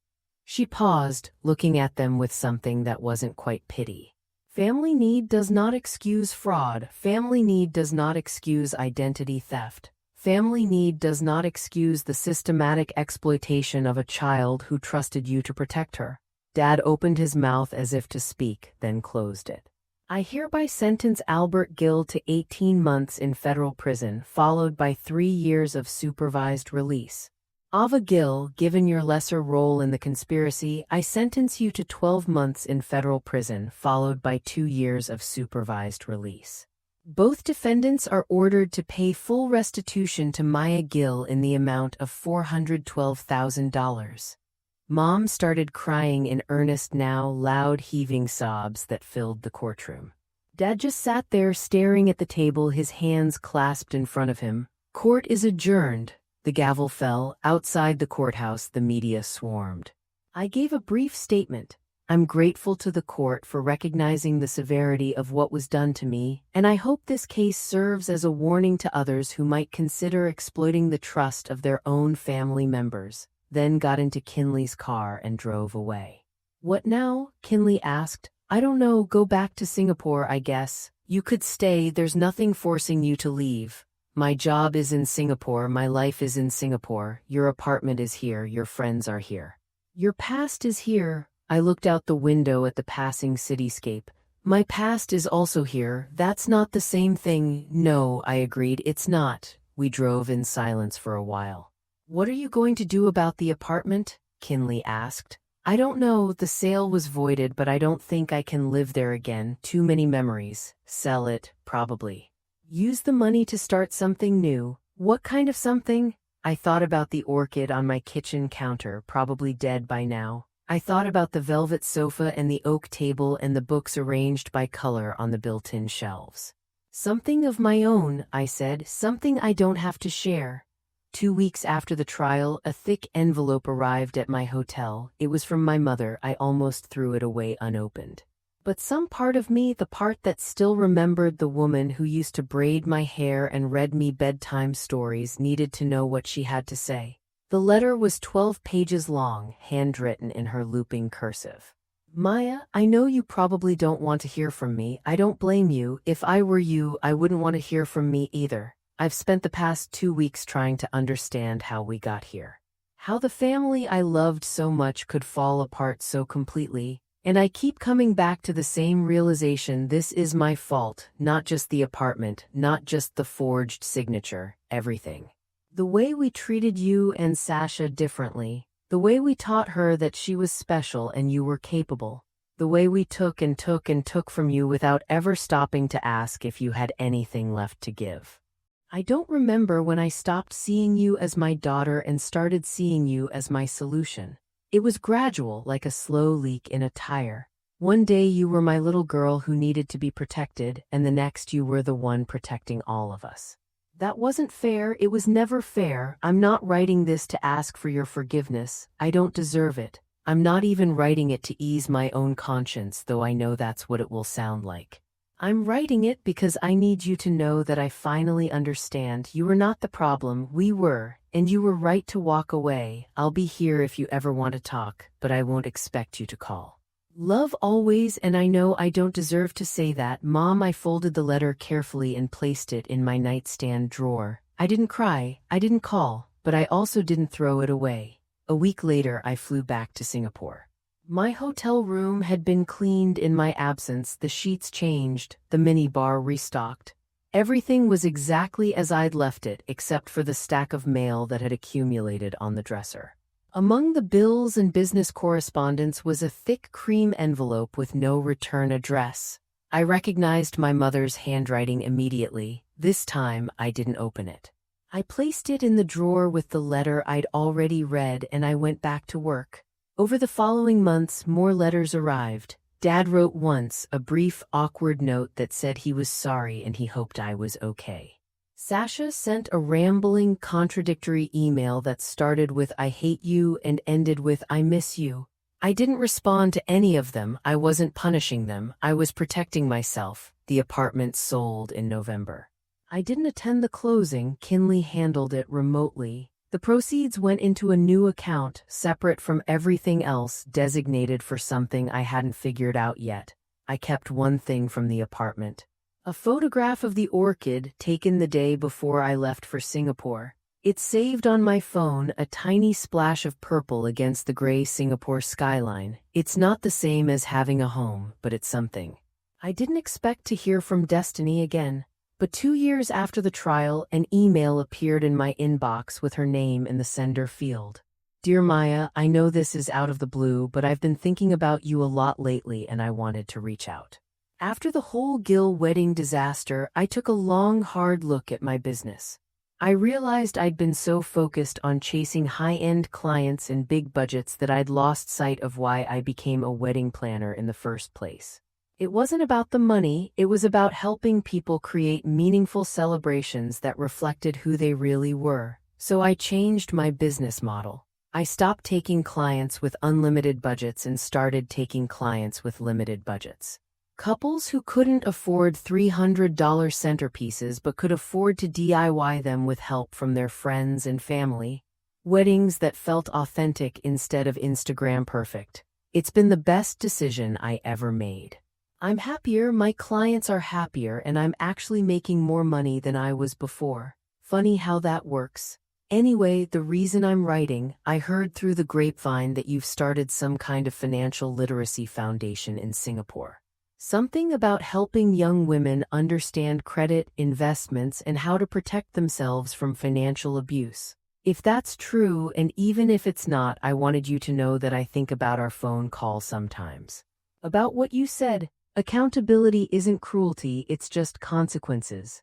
She paused, looking at them with something that wasn't quite pity. Family need does not excuse fraud. Family need does not excuse identity theft. Family need does not excuse the systematic exploitation of a child who trusted you to protect her. Dad opened his mouth as if to speak, then closed it. I hereby sentence Albert Gill to 18 months in federal prison, followed by 3 years of supervised release. Ava Gill, given your lesser role in the conspiracy, I sentence you to 12 months in federal prison, followed by 2 years of supervised release. Both defendants are ordered to pay full restitution to Maya Gill in the amount of $412,000. Mom started crying in earnest now, loud heaving sobs that filled the courtroom. Dad just sat there staring at the table, his hands clasped in front of him. Court is adjourned. The gavel fell. Outside the courthouse, the media swarmed. I gave a brief statement. I'm grateful to the court for recognizing the severity of what was done to me, and I hope this case serves as a warning to others who might consider exploiting the trust of their own family members. Then got into Kinley's car and drove away. What now? Kinley asked. I don't know, go back to Singapore, I guess. You could stay, there's nothing forcing you to leave. My job is in Singapore, my life is in Singapore, your apartment is here, your friends are here. Your past is here. I looked out the window at the passing cityscape. My past is also here, that's not the same thing. No, I agreed, it's not. We drove in silence for a while. What are you going to do about the apartment? Kinley asked. I don't know, the sale was voided, but I don't think I can live there again. Too many memories. Sell it, probably. Use the money to start something new. What kind of something? I thought about the orchid on my kitchen counter, probably dead by now. I thought about the velvet sofa and the oak table and the books arranged by color on the built-in shelves. Something of my own, I said, something I don't have to share. 2 weeks after the trial, a thick envelope arrived at my hotel. It was from my mother. I almost threw it away unopened. But some part of me, the part that still remembered the woman who used to braid my hair and read me bedtime stories, needed to know what she had to say. The letter was 12 pages long, handwritten in her looping cursive. Maya, I know you probably don't want to hear from me. I don't blame you. If I were you, I wouldn't want to hear from me either. I've spent the past 2 weeks trying to understand how we got here. How the family I loved so much could fall apart so completely, and I keep coming back to the same realization: this is my fault, not just the apartment, not just the forged signature, everything. The way we treated you and Sasha differently, the way we taught her that she was special and you were capable, the way we took and took and took from you without ever stopping to ask if you had anything left to give. I don't remember when I stopped seeing you as my daughter and started seeing you as my solution. It was gradual, like a slow leak in a tire. One day you were my little girl who needed to be protected, and the next you were the one protecting all of us. That wasn't fair. It was never fair. I'm not writing this to ask for your forgiveness. I don't deserve it. I'm not even writing it to ease my own conscience, though I know that's what it will sound like. I'm writing it because I need you to know that I finally understand. You were not the problem, we were, and you were right to walk away. I'll be here if you ever want to talk, but I won't expect you to call. Love always, and I know I don't deserve to say that. Mom, I folded the letter carefully and placed it in my nightstand drawer. I didn't cry, I didn't call, but I also didn't throw it away. A week later, I flew back to Singapore. My hotel room had been cleaned in my absence, the sheets changed, the minibar restocked. Everything was exactly as I'd left it, except for the stack of mail that had accumulated on the dresser. Among the bills and business correspondence was a thick cream envelope with no return address. I recognized my mother's handwriting immediately. This time, I didn't open it. I placed it in the drawer with the letter I'd already read, and I went back to work. Over the following months, more letters arrived. Dad wrote once, a brief, awkward note that said he was sorry and he hoped I was okay. Sasha sent a rambling, contradictory email that started with "I hate you" and ended with "I miss you." I didn't respond to any of them. I wasn't punishing them. I was protecting myself. The apartment sold in November. I didn't attend the closing. Kinley handled it remotely. The proceeds went into a new account, separate from everything else, designated for something I hadn't figured out yet. I kept one thing from the apartment. A photograph of the orchid taken the day before I left for Singapore. It's saved on my phone, a tiny splash of purple against the gray Singapore skyline. It's not the same as having a home, but it's something. I didn't expect to hear from Destiny again. But 2 years after the trial, an email appeared in my inbox with her name in the sender field. Dear Maya, I know this is out of the blue, but I've been thinking about you a lot lately and I wanted to reach out. After the whole Gill wedding disaster, I took a long, hard look at my business. I realized I'd been so focused on chasing high-end clients and big budgets that I'd lost sight of why I became a wedding planner in the first place. It wasn't about the money, it was about helping people create meaningful celebrations that reflected who they really were. So I changed my business model. I stopped taking clients with unlimited budgets and started taking clients with limited budgets. Couples who couldn't afford $300 centerpieces but could afford to DIY them with help from their friends and family. Weddings that felt authentic instead of Instagram perfect. It's been the best decision I ever made. I'm happier, my clients are happier, and I'm actually making more money than I was before. Funny how that works. Anyway, the reason I'm writing, I heard through the grapevine that you've started some kind of financial literacy foundation in Singapore. Something about helping young women understand credit, investments, and how to protect themselves from financial abuse. If that's true, and even if it's not, I wanted you to know that I think about our phone call sometimes. About what you said. Accountability isn't cruelty, it's just consequences.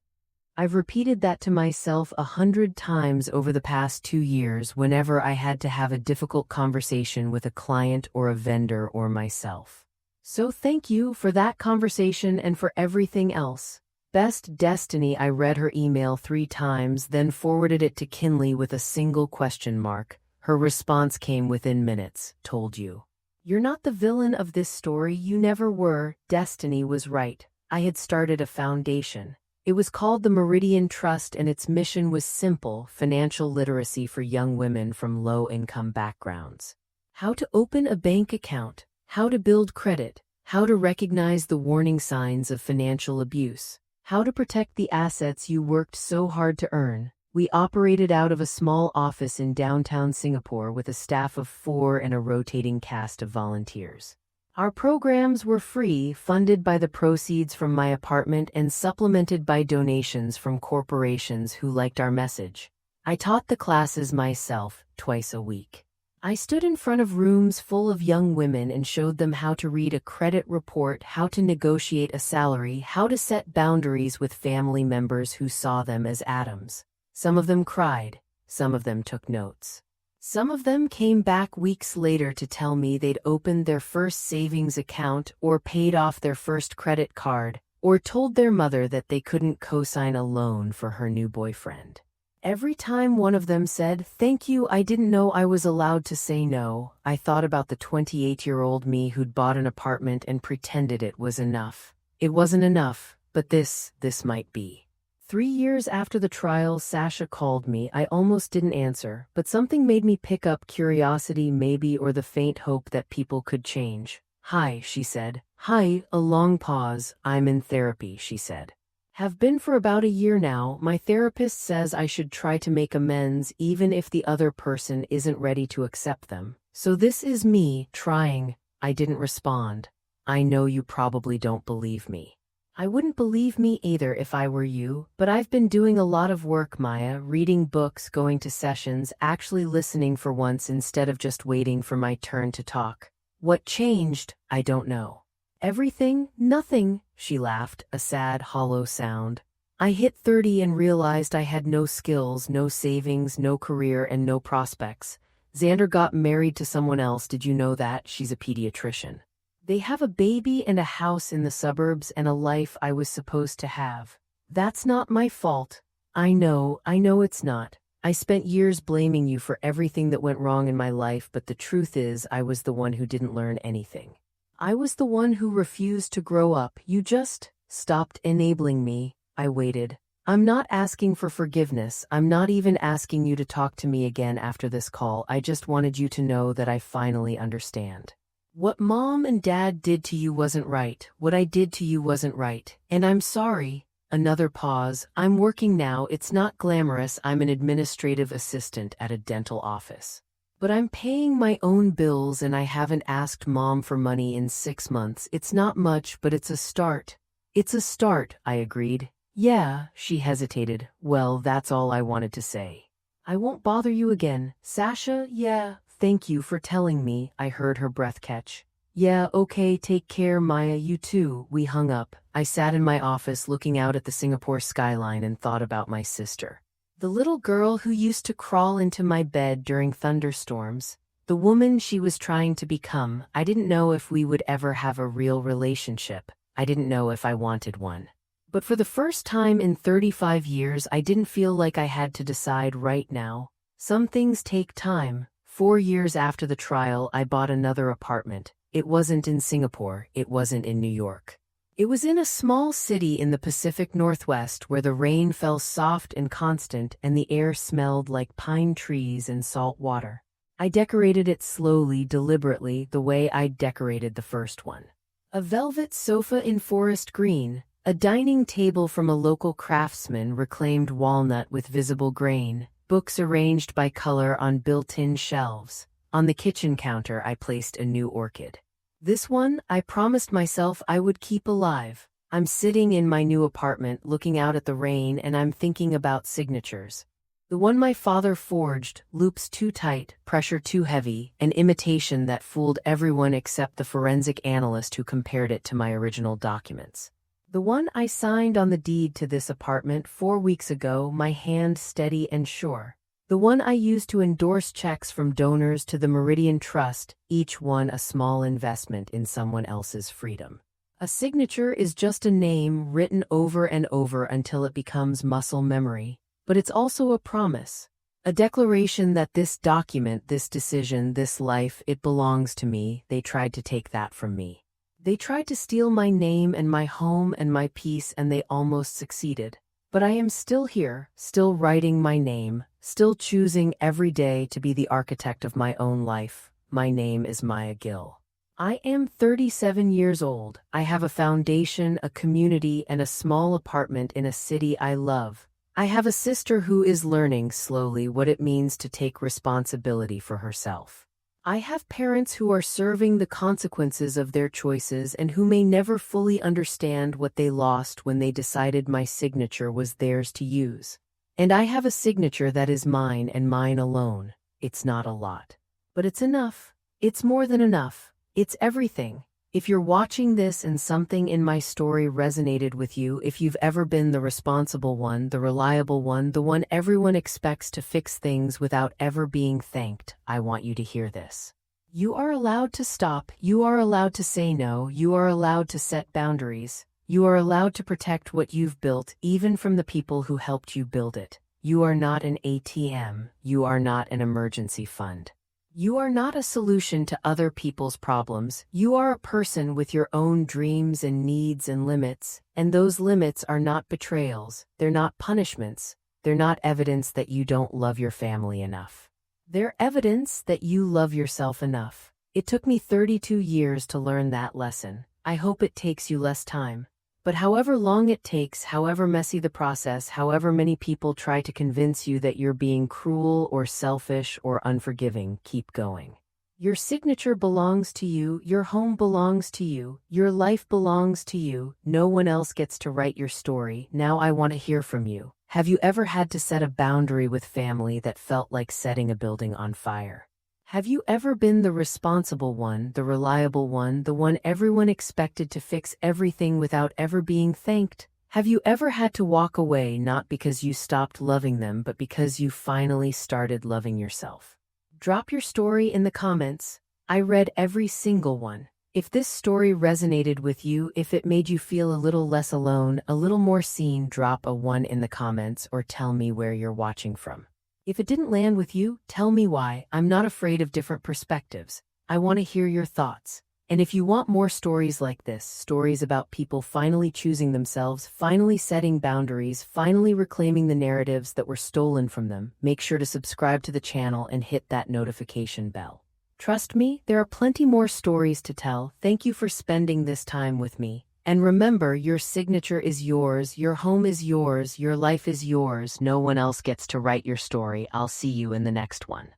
I've repeated that to myself 100 times over the past 2 years whenever I had to have a difficult conversation with a client or a vendor or myself. So thank you for that conversation and for everything else. Best Destiny. I read her email 3 times, then forwarded it to Kinley with a single question mark. Her response came within minutes. Told you. You're not the villain of this story, you never were. Destiny was right. I had started a foundation. It was called the Meridian Trust and its mission was simple: financial literacy for young women from low-income backgrounds. How to open a bank account, how to build credit, how to recognize the warning signs of financial abuse, how to protect the assets you worked so hard to earn. We operated out of a small office in downtown Singapore with a staff of 4 and a rotating cast of volunteers. Our programs were free, funded by the proceeds from my apartment and supplemented by donations from corporations who liked our message. I taught the classes myself, twice a week. I stood in front of rooms full of young women and showed them how to read a credit report, how to negotiate a salary, how to set boundaries with family members who saw them as atoms. Some of them cried, some of them took notes. Some of them came back weeks later to tell me they'd opened their first savings account or paid off their first credit card, or told their mother that they couldn't co-sign a loan for her new boyfriend. Every time one of them said, "Thank you, I didn't know I was allowed to say no," I thought about the 28-year-old me who'd bought an apartment and pretended it was enough. It wasn't enough, but this might be. 3 years after the trial, Sasha called me. I almost didn't answer, but something made me pick up, curiosity maybe, or the faint hope that people could change. "Hi," she said. "Hi," a long pause. "I'm in therapy," she said. "Have been for about a year now. My therapist says I should try to make amends even if the other person isn't ready to accept them. So this is me, trying." I didn't respond. "I know you probably don't believe me." "I wouldn't believe me either if I were you, but I've been doing a lot of work, Maya, reading books, going to sessions, actually listening for once instead of just waiting for my turn to talk. What changed? I don't know." "Everything? Nothing," she laughed, a sad, hollow sound. "I hit 30 and realized I had no skills, no savings, no career, and no prospects. Xander got married to someone else, did you know that? She's a pediatrician. They have a baby and a house in the suburbs and a life I was supposed to have. That's not my fault. I know it's not. I spent years blaming you for everything that went wrong in my life, but the truth is, I was the one who didn't learn anything. I was the one who refused to grow up. You just stopped enabling me. I waited. I'm not asking for forgiveness. I'm not even asking you to talk to me again after this call. I just wanted you to know that I finally understand. What Mom and Dad did to you wasn't right. What I did to you wasn't right. And I'm sorry. Another pause. I'm working now. It's not glamorous. I'm an administrative assistant at a dental office. But I'm paying my own bills and I haven't asked Mom for money in 6 months. It's not much, but it's a start. It's a start, I agreed. Yeah, she hesitated. Well, that's all I wanted to say. I won't bother you again. Sasha, yeah, thank you for telling me. I heard her breath catch. Yeah, okay, take care, Maya, you too. We hung up. I sat in my office looking out at the Singapore skyline and thought about my sister. The little girl who used to crawl into my bed during thunderstorms. The woman she was trying to become. I didn't know if we would ever have a real relationship. I didn't know if I wanted one. But for the first time in 35 years, I didn't feel like I had to decide right now. Some things take time. 4 years after the trial, I bought another apartment. It wasn't in Singapore. It wasn't in New York. It was in a small city in the Pacific Northwest where the rain fell soft and constant and the air smelled like pine trees and salt water. I decorated it slowly, deliberately, the way I'd decorated the first one. A velvet sofa in forest green, a dining table from a local craftsman, reclaimed walnut with visible grain, books arranged by color on built-in shelves. On the kitchen counter, I placed a new orchid. This one, I promised myself I would keep alive. I'm sitting in my new apartment, looking out at the rain, and I'm thinking about signatures. The one my father forged, loops too tight, pressure too heavy, an imitation that fooled everyone except the forensic analyst who compared it to my original documents. The one I signed on the deed to this apartment 4 weeks ago, my hand steady and sure. The one I used to endorse checks from donors to the Meridian Trust, each one a small investment in someone else's freedom. A signature is just a name written over and over until it becomes muscle memory, but it's also a promise. A declaration that this document, this decision, this life, it belongs to me. They tried to take that from me. They tried to steal my name and my home and my peace, and they almost succeeded. But I am still here, still writing my name, still choosing every day to be the architect of my own life. My name is Maya Gill. I am 37 years old. I have a foundation, a community, and a small apartment in a city I love. I have a sister who is learning slowly what it means to take responsibility for herself. I have parents who are serving the consequences of their choices and who may never fully understand what they lost when they decided my signature was theirs to use. And I have a signature that is mine and mine alone. It's not a lot. But it's enough. It's more than enough. It's everything. If you're watching this and something in my story resonated with you, if you've ever been the responsible one, the reliable one, the one everyone expects to fix things without ever being thanked, I want you to hear this. You are allowed to stop. You are allowed to say no. You are allowed to set boundaries. You are allowed to protect what you've built, even from the people who helped you build it. You are not an ATM. You are not an emergency fund. You are not a solution to other people's problems. You are a person with your own dreams and needs and limits, and those limits are not betrayals. They're not punishments. They're not evidence that you don't love your family enough. They're evidence that you love yourself enough. It took me 32 years to learn that lesson. I hope it takes you less time. But however long it takes, however messy the process, however many people try to convince you that you're being cruel or selfish or unforgiving, keep going. Your signature belongs to you, your home belongs to you, your life belongs to you. No one else gets to write your story. Now I want to hear from you. Have you ever had to set a boundary with family that felt like setting a building on fire? Have you ever been the responsible one, the reliable one, the one everyone expected to fix everything without ever being thanked? Have you ever had to walk away not because you stopped loving them, but because you finally started loving yourself? Drop your story in the comments. I read every single one. If this story resonated with you, if it made you feel a little less alone, a little more seen, drop a 1 in the comments or tell me where you're watching from. If it didn't land with you, tell me why. I'm not afraid of different perspectives. I want to hear your thoughts. And if you want more stories like this, stories about people finally choosing themselves, finally setting boundaries, finally reclaiming the narratives that were stolen from them, make sure to subscribe to the channel and hit that notification bell. Trust me, there are plenty more stories to tell. Thank you for spending this time with me. And remember, your signature is yours, your home is yours, your life is yours. No one else gets to write your story. I'll see you in the next one.